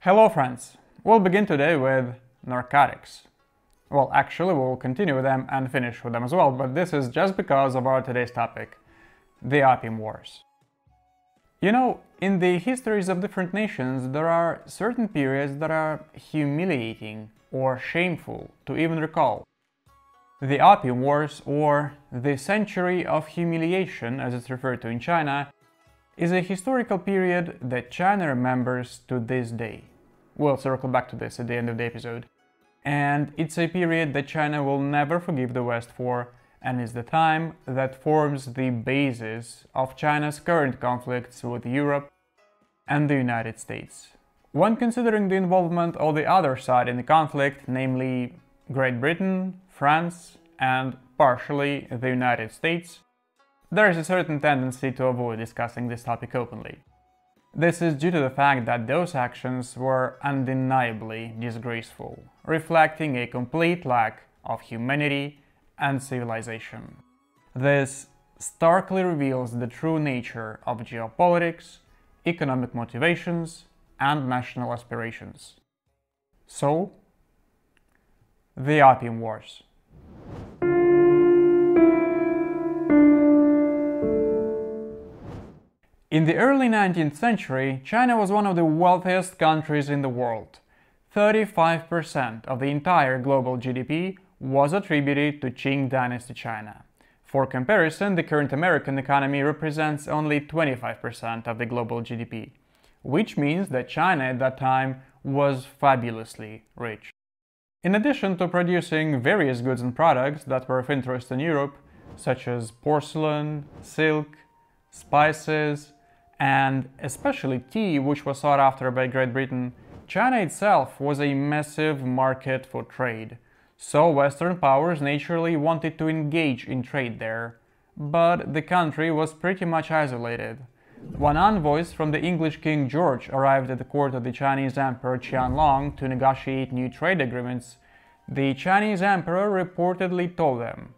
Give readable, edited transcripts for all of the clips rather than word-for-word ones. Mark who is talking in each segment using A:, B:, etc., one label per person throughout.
A: Hello friends! We'll begin today with narcotics. Well, actually we'll continue with them and finish with them as well, but this is just because of our today's topic, the Opium Wars. You know, in the histories of different nations, there are certain periods that are humiliating or shameful to even recall. The Opium Wars, or the Century of Humiliation as it's referred to in China, is a historical period that China remembers to this day. We'll circle back to this at the end of the episode. And it's a period that China will never forgive the West for, and is the time that forms the basis of China's current conflicts with Europe and the United States. When considering the involvement of the other side in the conflict, namely Great Britain, France, and partially the United States, there is a certain tendency to avoid discussing this topic openly. This is due to the fact that those actions were undeniably disgraceful, reflecting a complete lack of humanity and civilization. This starkly reveals the true nature of geopolitics, economic motivations, and national aspirations. So, the Opium Wars. In the early 19th century, China was one of the wealthiest countries in the world. 35% of the entire global GDP was attributed to Qing dynasty China. For comparison, the current American economy represents only 25% of the global GDP, which means that China at that time was fabulously rich. In addition to producing various goods and products that were of interest in Europe, such as porcelain, silk, spices, and especially tea, which was sought after by Great Britain, China itself was a massive market for trade. So Western powers naturally wanted to engage in trade there, but the country was pretty much isolated. When envoys from the English King George arrived at the court of the Chinese Emperor Qianlong to negotiate new trade agreements, the Chinese Emperor reportedly told them,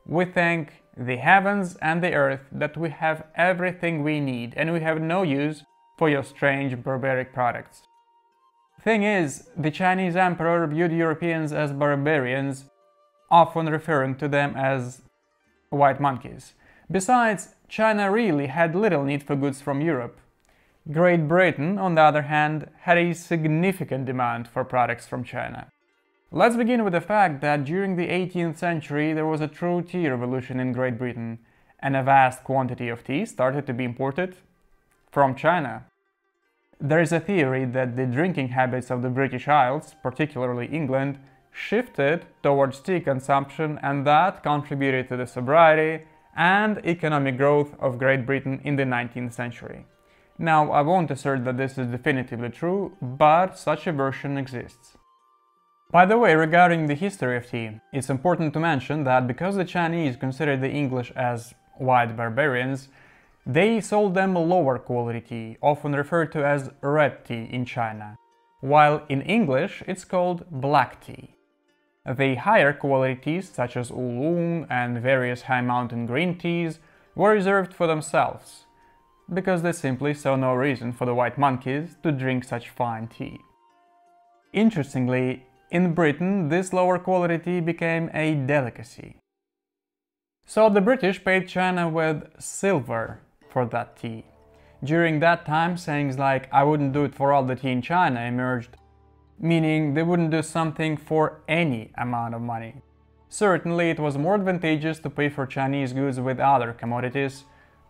A: "We thank the heavens and the earth that we have everything we need and we have no use for your strange barbaric products." Thing is, the Chinese Emperor viewed Europeans as barbarians, often referring to them as white monkeys. Besides, China really had little need for goods from Europe. Great Britain, on the other hand, had a significant demand for products from China. Let's begin with the fact that during the 18th century there was a true tea revolution in Great Britain, and a vast quantity of tea started to be imported from China. There is a theory that the drinking habits of the British Isles, particularly England, shifted towards tea consumption, and that contributed to the sobriety and economic growth of Great Britain in the 19th century. Now, I won't assert that this is definitively true, but such a version exists. By the way, regarding the history of tea, it's important to mention that because the Chinese considered the English as white barbarians, they sold them lower quality tea, often referred to as red tea in China, while in English it's called black tea. The higher quality teas, such as oolong and various high mountain green teas, were reserved for themselves, because they simply saw no reason for the white monkeys to drink such fine tea. Interestingly, in Britain, this lower quality tea became a delicacy. So the British paid China with silver for that tea. During that time, sayings like "I wouldn't do it for all the tea in China" emerged, meaning they wouldn't do something for any amount of money. Certainly, it was more advantageous to pay for Chinese goods with other commodities,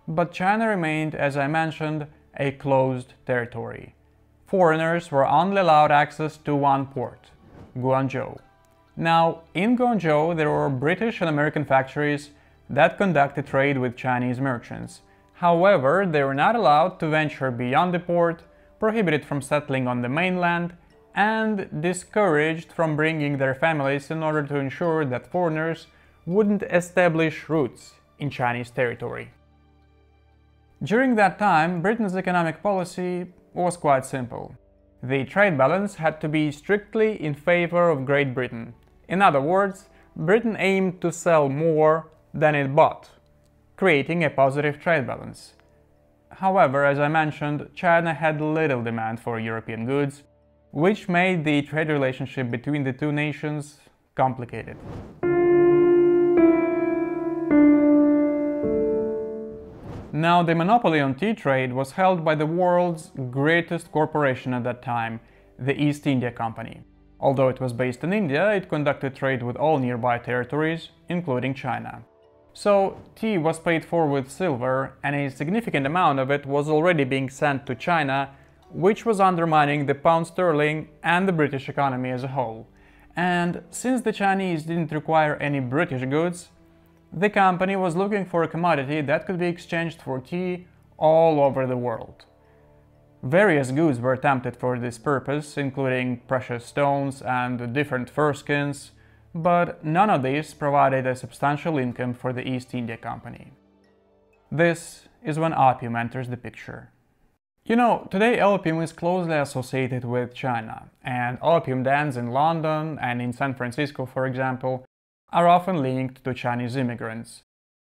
A: but China remained, as I mentioned, a closed territory. Foreigners were only allowed access to one port, Guangzhou. Now, in Guangzhou there were British and American factories that conducted trade with Chinese merchants. However, they were not allowed to venture beyond the port, prohibited from settling on the mainland, and discouraged from bringing their families in order to ensure that foreigners wouldn't establish roots in Chinese territory. During that time, Britain's economic policy was quite simple. The trade balance had to be strictly in favor of Great Britain. In other words, Britain aimed to sell more than it bought, creating a positive trade balance. However, as I mentioned, China had little demand for European goods, which made the trade relationship between the two nations complicated. Now, the monopoly on tea trade was held by the world's greatest corporation at that time, the East India Company. Although it was based in India, it conducted trade with all nearby territories, including China. So, tea was paid for with silver, and a significant amount of it was already being sent to China, which was undermining the pound sterling and the British economy as a whole. And since the Chinese didn't require any British goods, the company was looking for a commodity that could be exchanged for tea all over the world. Various goods were attempted for this purpose, including precious stones and different fur skins, but none of these provided a substantial income for the East India Company. This is when opium enters the picture. You know, today opium is closely associated with China, and opium dens in London and in San Francisco, for example, are often linked to Chinese immigrants.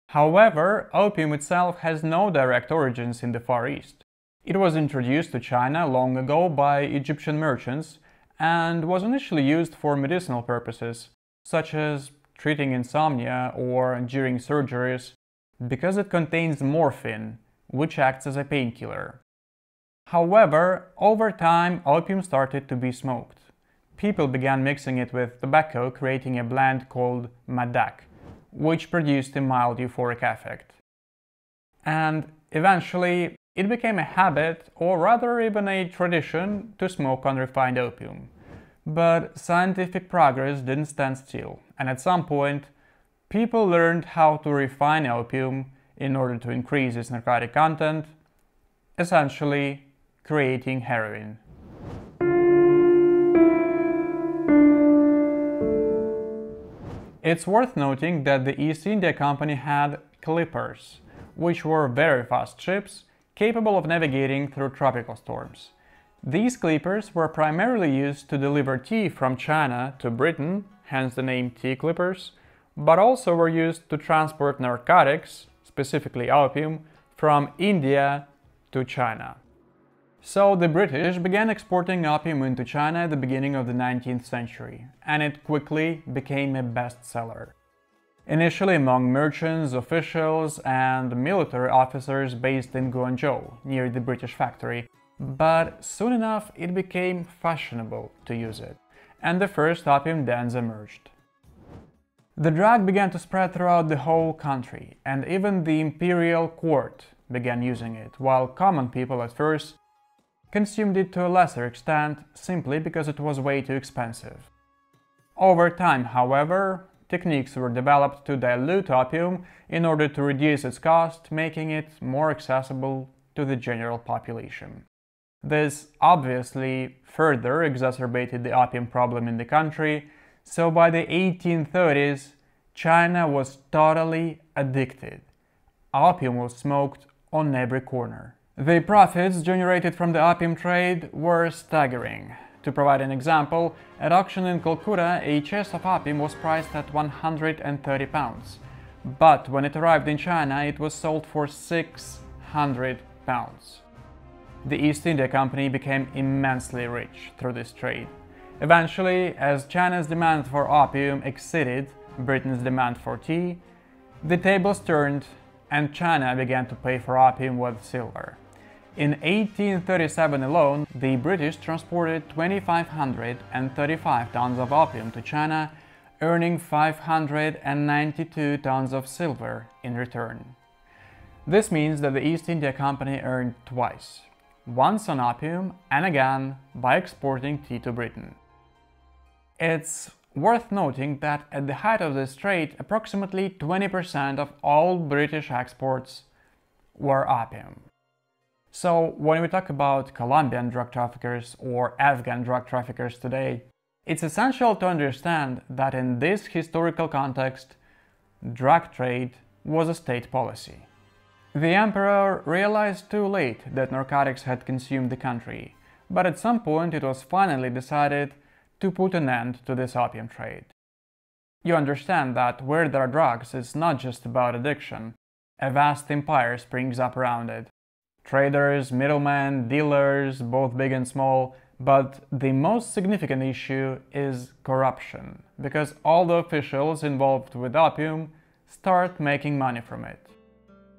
A: However, opium itself has no direct origins in the Far East. It was introduced to China long ago by Egyptian merchants and was initially used for medicinal purposes, such as treating insomnia or during surgeries, because it contains morphine, which acts as a painkiller. However, over time, opium started to be smoked. People began mixing it with tobacco, creating a blend called madak, which produced a mild euphoric effect. And eventually, it became a habit, or rather even a tradition, to smoke unrefined opium. But scientific progress didn't stand still, and at some point, people learned how to refine opium in order to increase its narcotic content, essentially creating heroin. It's worth noting that the East India Company had clippers, which were very fast ships capable of navigating through tropical storms. These clippers were primarily used to deliver tea from China to Britain, hence the name tea clippers, but also were used to transport narcotics, specifically opium, from India to China. So the British began exporting opium into China at the beginning of the 19th century, and it quickly became a bestseller. Initially among merchants, officials, and military officers based in Guangzhou, near the British factory, but soon enough it became fashionable to use it, and the first opium dens emerged. The drug began to spread throughout the whole country, and even the imperial court began using it, while common people at first consumed it to a lesser extent simply because it was way too expensive. Over time, however, techniques were developed to dilute opium in order to reduce its cost, making it more accessible to the general population. This obviously further exacerbated the opium problem in the country, so by the 1830s, China was totally addicted. Opium was smoked on every corner. The profits generated from the opium trade were staggering. To provide an example, at auction in Calcutta, a chest of opium was priced at 130 pounds. But when it arrived in China, it was sold for 600 pounds. The East India Company became immensely rich through this trade. Eventually, as China's demand for opium exceeded Britain's demand for tea, the tables turned and China began to pay for opium with silver. In 1837 alone, the British transported 2,535 tons of opium to China, earning 592 tons of silver in return. This means that the East India Company earned twice, once on opium and again by exporting tea to Britain. It's worth noting that at the height of this trade, approximately 20% of all British exports were opium. So when we talk about Colombian drug traffickers or Afghan drug traffickers today, it's essential to understand that in this historical context, drug trade was a state policy. The emperor realized too late that narcotics had consumed the country, but at some point it was finally decided to put an end to this opium trade. You understand that where there are drugs, it's not just about addiction. A vast empire springs up around it. Traders, middlemen, dealers, both big and small, But the most significant issue is corruption, because all the officials involved with opium start making money from it.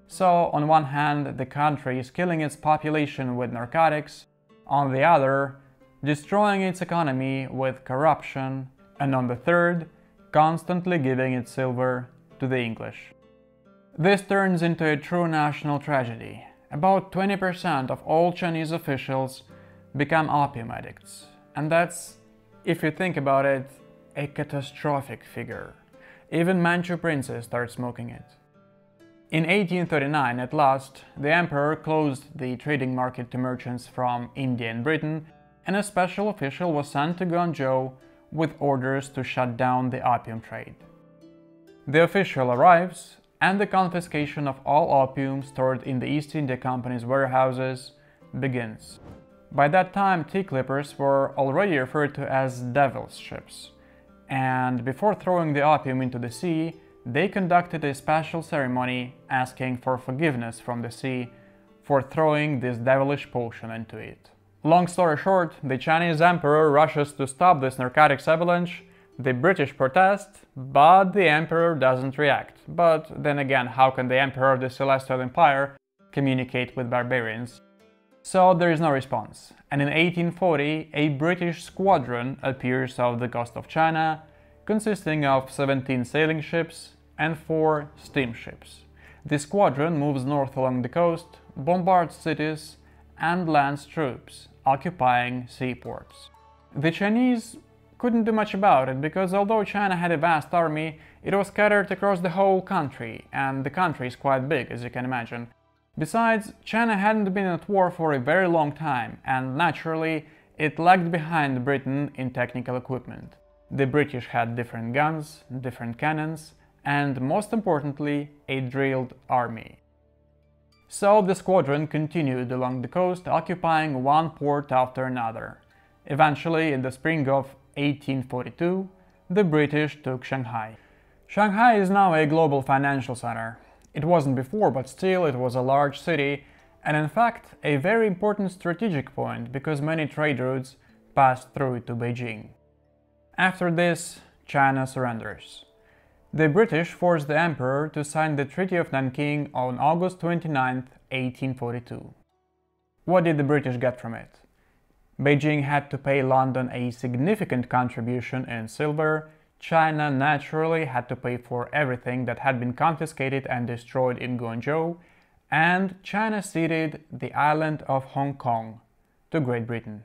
A: So, on one hand, the country is killing its population with narcotics, on the other, destroying its economy with corruption, and on the third, constantly giving its silver to the English. This turns into a true national tragedy. About 20% of all Chinese officials become opium addicts, and that's, if you think about it, a catastrophic figure. Even Manchu princes start smoking it. In 1839, at last, the emperor closed the trading market to merchants from India and Britain, and a special official was sent to Guangzhou with orders to shut down the opium trade. The official arrives, and the confiscation of all opium stored in the East India Company's warehouses begins. By that time, tea clippers were already referred to as devil's ships, and before throwing the opium into the sea, they conducted a special ceremony asking for forgiveness from the sea for throwing this devilish potion into it. Long story short, the Chinese emperor rushes to stop this narcotics avalanche, the British protest, but the emperor doesn't react. But then again, how can the emperor of the Celestial Empire communicate with barbarians? So there is no response, and in 1840 a British squadron appears off the coast of China, consisting of 17 sailing ships and 4 steamships. The squadron moves north along the coast, bombards cities, and lands troops, occupying seaports. The Chinese couldn't do much about it, because although China had a vast army, it was scattered across the whole country, and the country is quite big, as you can imagine. Besides, China hadn't been at war for a very long time, and naturally, it lagged behind Britain in technical equipment. The British had different guns, different cannons, and most importantly, a drilled army. So the squadron continued along the coast, occupying one port after another. Eventually, in the spring of 1842, the British took Shanghai. Shanghai is now a global financial center. It wasn't before, but still it was a large city, and in fact a very important strategic point, because many trade routes passed through it to Beijing. After this, China surrenders. The British forced the emperor to sign the Treaty of Nanking on August 29, 1842. What did the British get from it? Beijing had to pay London a significant contribution in silver. China naturally had to pay for everything that had been confiscated and destroyed in Guangzhou, and China ceded the island of Hong Kong to Great Britain.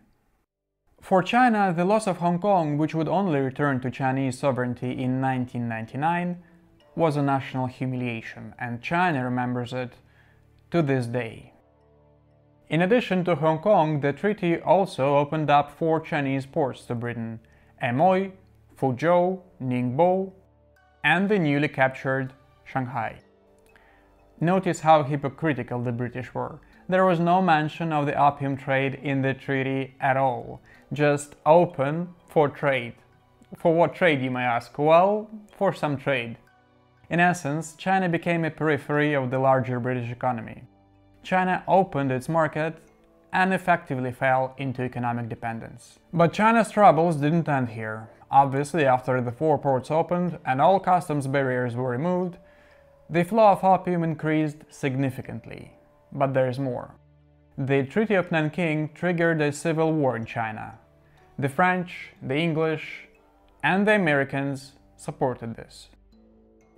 A: For China, the loss of Hong Kong, which would only return to Chinese sovereignty in 1999, was a national humiliation, and China remembers it to this day. In addition to Hong Kong, the treaty also opened up 4 Chinese ports to Britain: Amoy, Fuzhou, Ningbo, and the newly captured Shanghai. Notice how hypocritical the British were. There was no mention of the opium trade in the treaty at all, just open for trade. For what trade, you may ask? Well, for some trade. In essence, China became a periphery of the larger British economy. China opened its market and effectively fell into economic dependence. But China's troubles didn't end here. Obviously, after the 4 ports opened and all customs barriers were removed, the flow of opium increased significantly. But there is more. The Treaty of Nanking triggered a civil war in China. The French, the English, and the Americans supported this.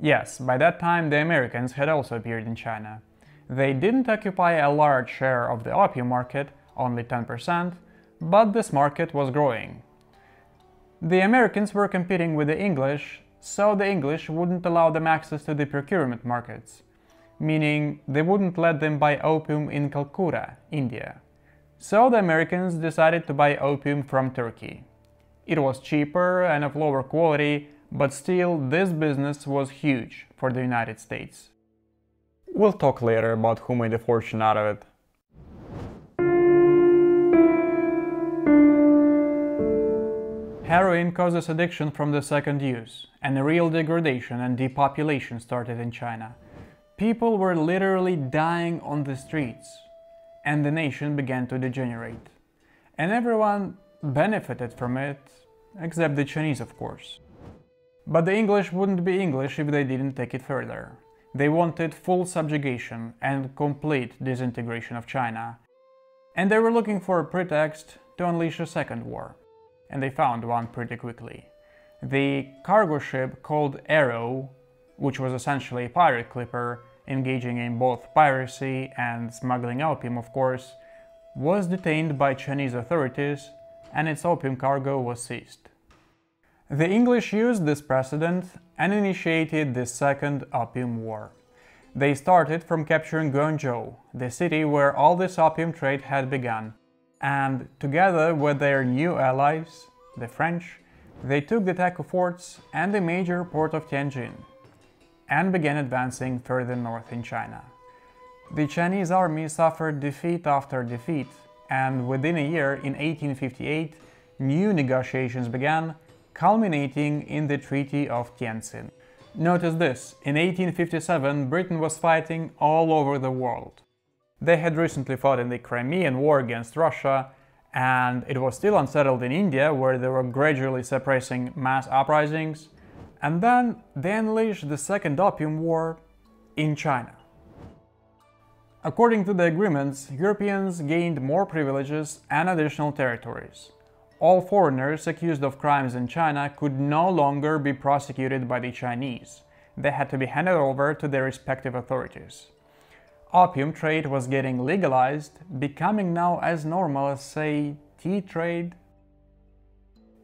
A: Yes, by that time the Americans had also appeared in China. They didn't occupy a large share of the opium market, only 10%, but this market was growing. The Americans were competing with the English, so the English wouldn't allow them access to the procurement markets, meaning they wouldn't let them buy opium in Calcutta, India. So the Americans decided to buy opium from Turkey. It was cheaper and of lower quality, but still this business was huge for the United States. We'll talk later about who made a fortune out of it. Heroin causes addiction from the second use, and a real degradation and depopulation started in China. People were literally dying on the streets, and the nation began to degenerate. And everyone benefited from it, except the Chinese, of course. But the English wouldn't be English if they didn't take it further. They wanted full subjugation and complete disintegration of China, and they were looking for a pretext to unleash a second war, and they found one pretty quickly. The cargo ship called Arrow, which was essentially a pirate clipper, engaging in both piracy and smuggling opium, of course, was detained by Chinese authorities and its opium cargo was seized. The English used this precedent and initiated the Second Opium War. They started from capturing Guangzhou, the city where all this opium trade had begun, and together with their new allies, the French, they took the Taku forts and the major port of Tianjin, and began advancing further north in China. The Chinese army suffered defeat after defeat, and within a year, in 1858, new negotiations began, culminating in the Treaty of Tientsin. Notice this, in 1857 Britain was fighting all over the world. They had recently fought in the Crimean War against Russia, and it was still unsettled in India, where they were gradually suppressing mass uprisings, and then they unleashed the Second Opium War in China. According to the agreements, Europeans gained more privileges and additional territories. All foreigners accused of crimes in China could no longer be prosecuted by the Chinese. They had to be handed over to their respective authorities. Opium trade was getting legalized, becoming now as normal as, say, tea trade.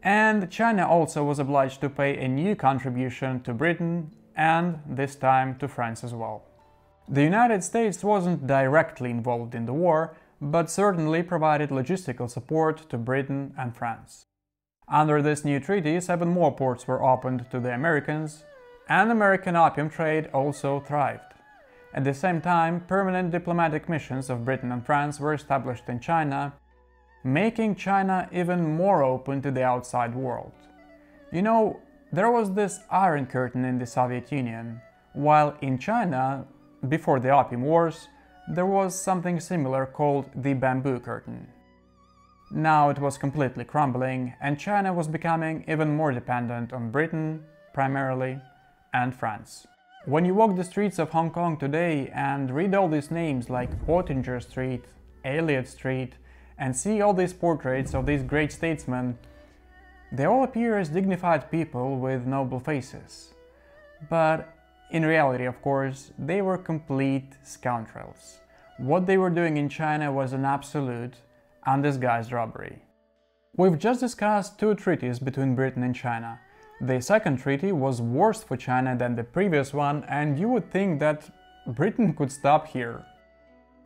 A: And China also was obliged to pay a new contribution to Britain, and this time to France as well. The United States wasn't directly involved in the war, but certainly provided logistical support to Britain and France. Under this new treaty, 7 more ports were opened to the Americans, and American opium trade also thrived. At the same time, permanent diplomatic missions of Britain and France were established in China, making China even more open to the outside world. You know, there was this Iron Curtain in the Soviet Union, while in China, before the Opium Wars, there was something similar called the Bamboo Curtain. Now it was completely crumbling, and China was becoming even more dependent on Britain, primarily, and France. When you walk the streets of Hong Kong today and read all these names like Pottinger Street, Elliot Street, and see all these portraits of these great statesmen, they all appear as dignified people with noble faces. But in reality, of course, they were complete scoundrels. What they were doing in China was an absolute, undisguised robbery. We've just discussed 2 treaties between Britain and China. The second treaty was worse for China than the previous one, and you would think that Britain could stop here.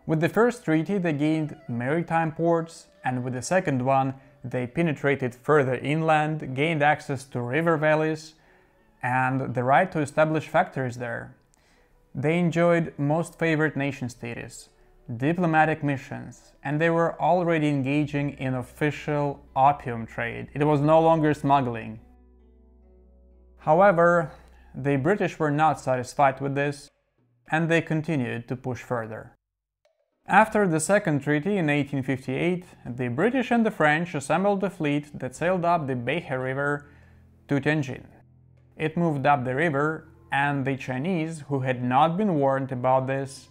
A: With the first treaty, they gained maritime ports, and with the second one, they penetrated further inland, gained access to river valleys, and the right to establish factories there. They enjoyed most favored nation status, diplomatic missions, and they were already engaging in official opium trade. It was no longer smuggling. However, the British were not satisfied with this, and they continued to push further. After the second treaty in 1858, the British and the French assembled a fleet that sailed up the Beihe River to Tianjin. It moved up the river, and the Chinese, who had not been warned about this,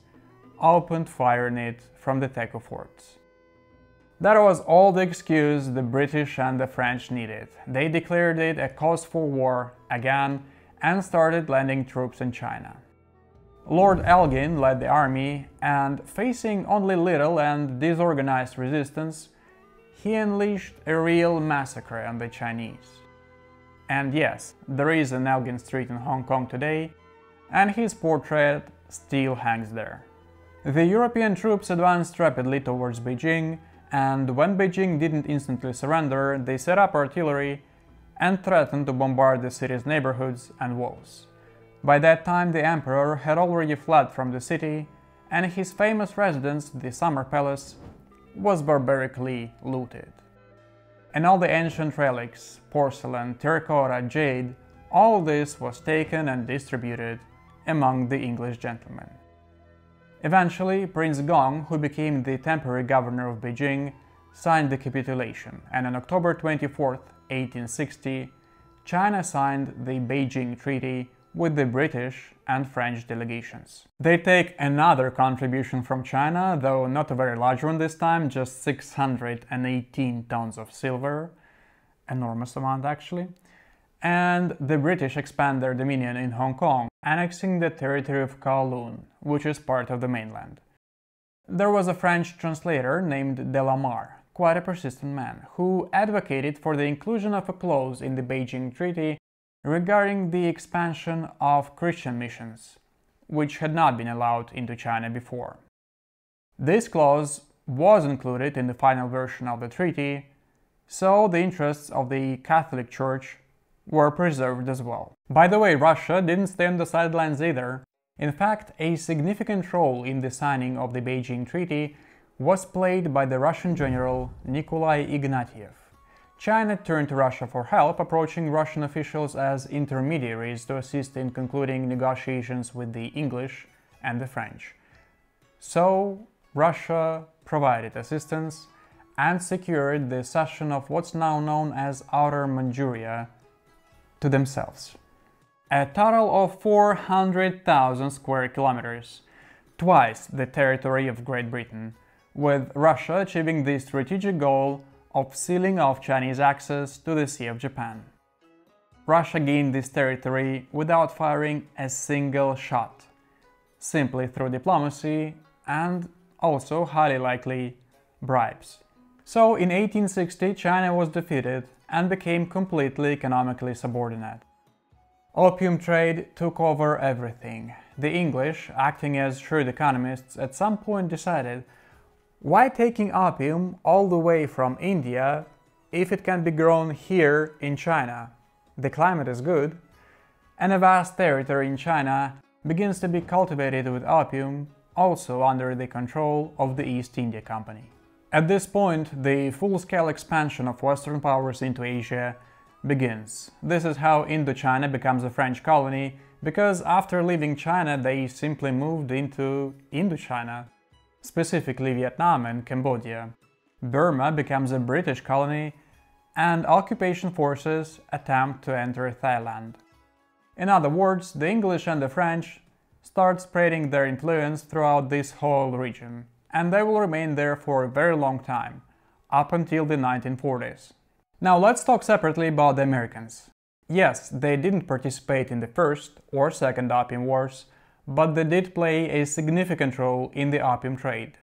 A: opened fire on it from the Taku forts. That was all the excuse the British and the French needed. They declared it a cause for war again and started landing troops in China. Lord Elgin led the army, and facing only little and disorganized resistance, he unleashed a real massacre on the Chinese. And yes, there is an Elgin Street in Hong Kong today, and his portrait still hangs there. The European troops advanced rapidly towards Beijing, and when Beijing didn't instantly surrender, they set up artillery and threatened to bombard the city's neighborhoods and walls. By that time, the emperor had already fled from the city, and his famous residence, the Summer Palace, was barbarically looted. And all the ancient relics, porcelain, terracotta, jade, all this was taken and distributed among the English gentlemen. Eventually, Prince Gong, who became the temporary governor of Beijing, signed the capitulation, and on October 24, 1860, China signed the Beijing Treaty with the British and French delegations. They take another contribution from China, though not a very large one this time, just 618 tons of silver, enormous amount actually, and the British expand their dominion in Hong Kong, annexing the territory of Kowloon, which is part of the mainland. There was a French translator named Delamare, quite a persistent man, who advocated for the inclusion of a clause in the Beijing Treaty regarding the expansion of Christian missions, which had not been allowed into China before. This clause was included in the final version of the treaty, so the interests of the Catholic Church were preserved as well. By the way, Russia didn't stay on the sidelines either. In fact, a significant role in the signing of the Beijing Treaty was played by the Russian general Nikolai Ignatiev. China turned to Russia for help, approaching Russian officials as intermediaries to assist in concluding negotiations with the English and the French. So, Russia provided assistance and secured the cession of what's now known as Outer Manchuria to themselves. A total of 400,000 square kilometers, twice the territory of Great Britain, with Russia achieving the strategic goal of sealing off Chinese access to the Sea of Japan. Russia gained this territory without firing a single shot, simply through diplomacy and also, highly likely, bribes. So in 1860, China was defeated and became completely economically subordinate. Opium trade took over everything. The English, acting as shrewd economists, at some point decided, why taking opium all the way from India if it can be grown here in China? The climate is good, and a vast territory in China begins to be cultivated with opium, also under the control of the East India Company. At this point, the full-scale expansion of Western powers into Asia begins. This is how Indochina becomes a French colony, because after leaving China they simply moved into Indochina, specifically Vietnam and Cambodia. Burma becomes a British colony, and occupation forces attempt to enter Thailand. In other words, the English and the French start spreading their influence throughout this whole region, and they will remain there for a very long time, up until the 1940s. Now let's talk separately about the Americans. Yes, they didn't participate in the First or Second Opium Wars, but they did play a significant role in the opium trade.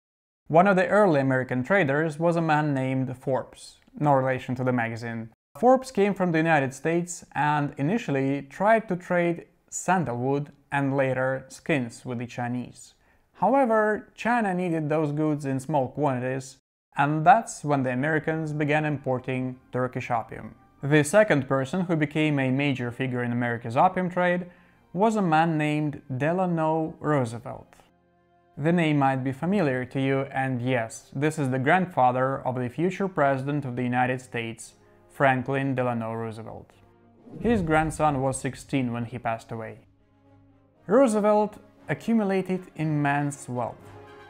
A: One of the early American traders was a man named Forbes, no relation to the magazine. Forbes came from the United States and initially tried to trade sandalwood and later skins with the Chinese. However, China needed those goods in small quantities, and that's when the Americans began importing Turkish opium. The second person who became a major figure in America's opium trade was a man named Delano Roosevelt. The name might be familiar to you, and yes, this is the grandfather of the future President of the United States, Franklin Delano Roosevelt. His grandson was 16 when he passed away. Roosevelt accumulated immense wealth.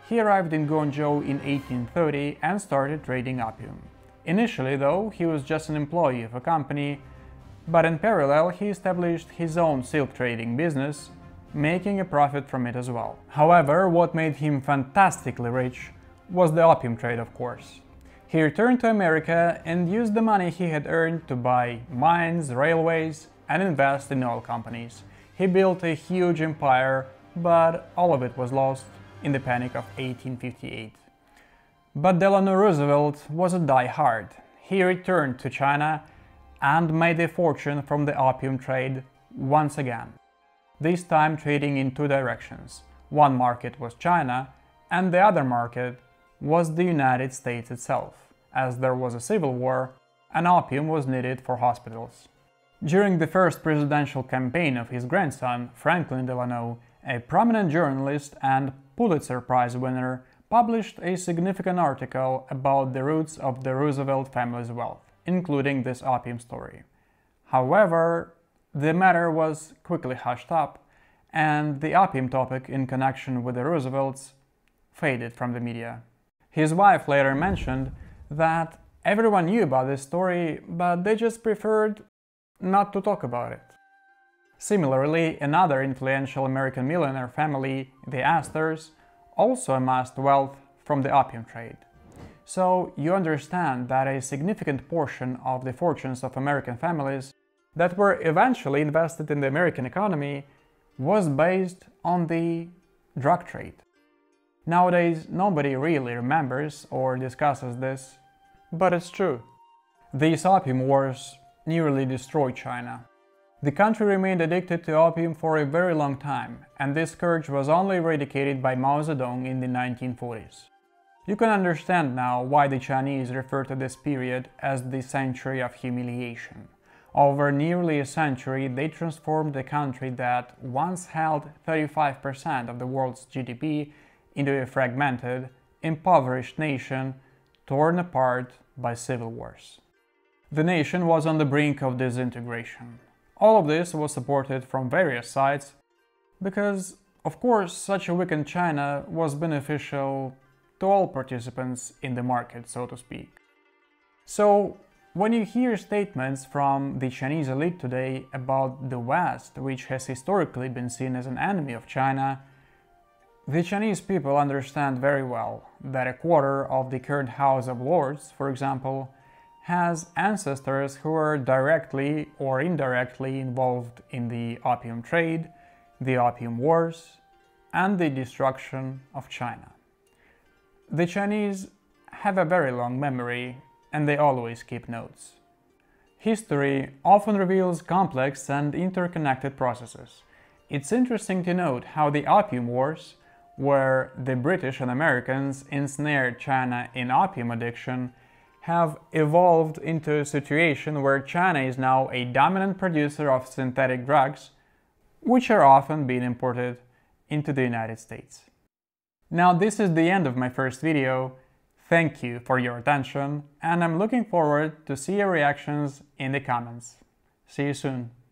A: He arrived in Guangzhou in 1830 and started trading opium. Initially, though, he was just an employee of a company, but in parallel he established his own silk trading business, making a profit from it as well. However, what made him fantastically rich was the opium trade, of course. He returned to America and used the money he had earned to buy mines, railways, and invest in oil companies. He built a huge empire, but all of it was lost in the Panic of 1858. But Delano Roosevelt was a die-hard. He returned to China and made a fortune from the opium trade once again. This time trading in two directions. One market was China, and the other market was the United States itself. As there was a civil war, and opium was needed for hospitals. During the first presidential campaign of his grandson, Franklin Delano, a prominent journalist and Pulitzer Prize winner, published a significant article about the roots of the Roosevelt family's wealth, including this opium story. However, the matter was quickly hushed up, and the opium topic in connection with the Roosevelts faded from the media. His wife later mentioned that everyone knew about this story, but they just preferred not to talk about it. Similarly, another influential American millionaire family, the Astors, also amassed wealth from the opium trade. So you understand that a significant portion of the fortunes of American families that were eventually invested in the American economy was based on the drug trade. Nowadays, nobody really remembers or discusses this, but it's true. These opium wars nearly destroyed China. The country remained addicted to opium for a very long time, and this scourge was only eradicated by Mao Zedong in the 1940s. You can understand now why the Chinese refer to this period as the century of humiliation. Over nearly a century, they transformed a country that once held 35% of the world's GDP into a fragmented, impoverished nation torn apart by civil wars. The nation was on the brink of disintegration. All of this was supported from various sides because, of course, such a weakened China was beneficial to all participants in the market, so to speak. So, when you hear statements from the Chinese elite today about the West, which has historically been seen as an enemy of China, the Chinese people understand very well that a quarter of the current House of Lords, for example, has ancestors who were directly or indirectly involved in the opium trade, the Opium Wars, and the destruction of China. The Chinese have a very long memory, and they always keep notes. History often reveals complex and interconnected processes. It's interesting to note how the Opium Wars, where the British and Americans ensnared China in opium addiction, have evolved into a situation where China is now a dominant producer of synthetic drugs, which are often being imported into the United States. Now, this is the end of my first video. Thank you for your attention, and I'm looking forward to see your reactions in the comments. See you soon.